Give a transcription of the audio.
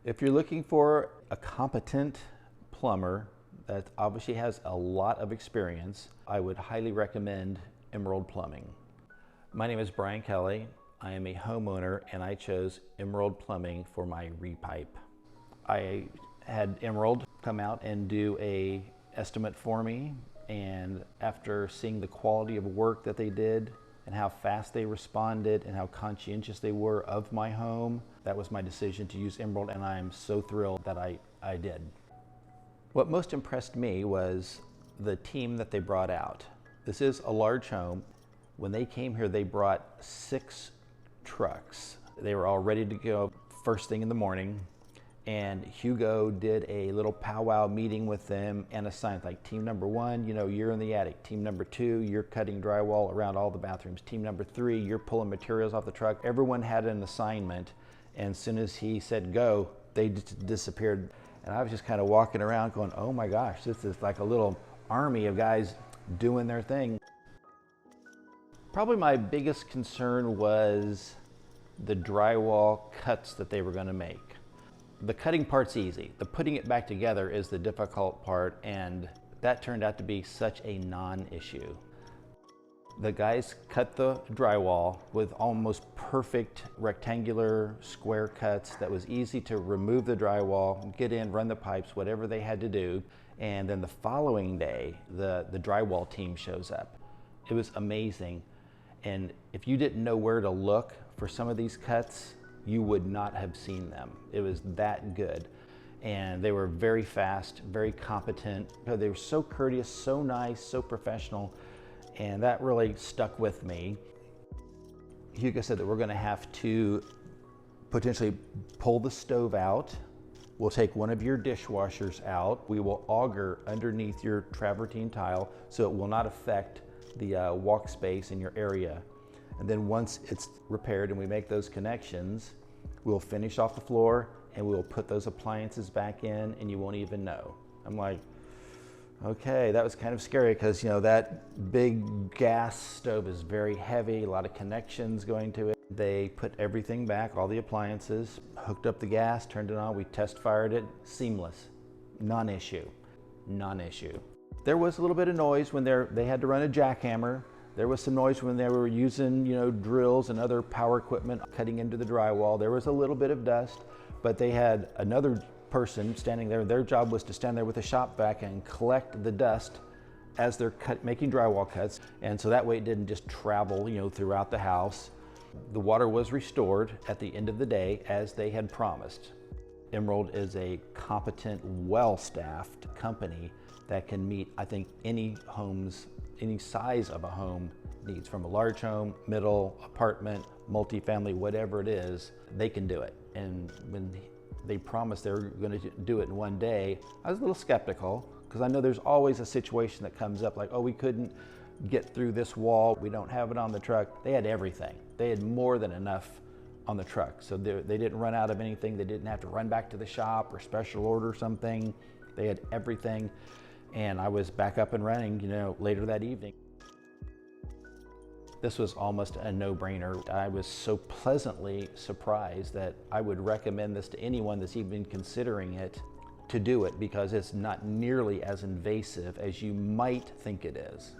If you're looking for a competent plumber that obviously has a lot of experience, I would highly recommend Emerald Plumbing. My name is Brian Kelly. I am a homeowner and I chose Emerald Plumbing for my Repipe. I had Emerald come out and do an estimate for me, and after seeing the quality of work that they did and how fast they responded and how conscientious they were of my home, that was my decision to use Emerald, and I am so thrilled that I did. What most impressed me was the team that they brought out. This is a large home. When they came here, they brought 6 trucks. They were all ready to go first thing in the morning, and Hugo did a little powwow meeting with them and assigned, like, team number 1, you're in the attic. Team number 2, you're cutting drywall around all the bathrooms. Team number 3, you're pulling materials off the truck. Everyone had an assignment, and as soon as he said go, they disappeared. And I was just kind of walking around going, oh my gosh, this is like a little army of guys doing their thing. Probably my biggest concern was the drywall cuts that they were going to make. The cutting part's easy. The putting it back together is the difficult part, and that turned out to be such a non-issue. The guys cut the drywall with almost perfect rectangular square cuts that was easy to remove the drywall, get in, run the pipes, whatever they had to do. And then the following day, the drywall team shows up. It was amazing. And if you didn't know where to look for some of these cuts, you would not have seen them. It was that good. And they were very fast, very competent. They were so courteous, so nice, so professional, and that really stuck with me. Hugo said that we're gonna have to potentially pull the stove out. We'll take one of your dishwashers out. We will auger underneath your travertine tile so it will not affect the walk space in your area. And then once it's repaired and we make those connections, we'll finish off the floor and we'll put those appliances back in and you won't even know. I'm like, okay, that was kind of scary because that big gas stove is very heavy, a lot of connections going to it. They put everything back, all the appliances, hooked up the gas, turned it on, we test fired it, seamless, non-issue, non-issue. There was a little bit of noise when they had to run a jackhammer. There was some noise when they were using, drills and other power equipment cutting into the drywall. There was a little bit of dust, but they had another person standing there. Their job was to stand there with a shop vac and collect the dust as they're making drywall cuts. And so that way it didn't just travel, throughout the house. The water was restored at the end of the day as they had promised. Emerald is a competent, well-staffed company that can meet, I think, any size of a home needs, from a large home, middle, apartment, multifamily, whatever it is, they can do it. And when they promised they were going to do it in one day, I was a little skeptical because I know there's always a situation that comes up like, oh, we couldn't get through this wall, we don't have it on the truck. They had everything. They had more than enough on the truck. So they didn't run out of anything. They didn't have to run back to the shop or special order something. They had everything. And I was back up and running, later that evening. This was almost a no-brainer. I was so pleasantly surprised that I would recommend this to anyone that's even considering it to do it, because it's not nearly as invasive as you might think it is.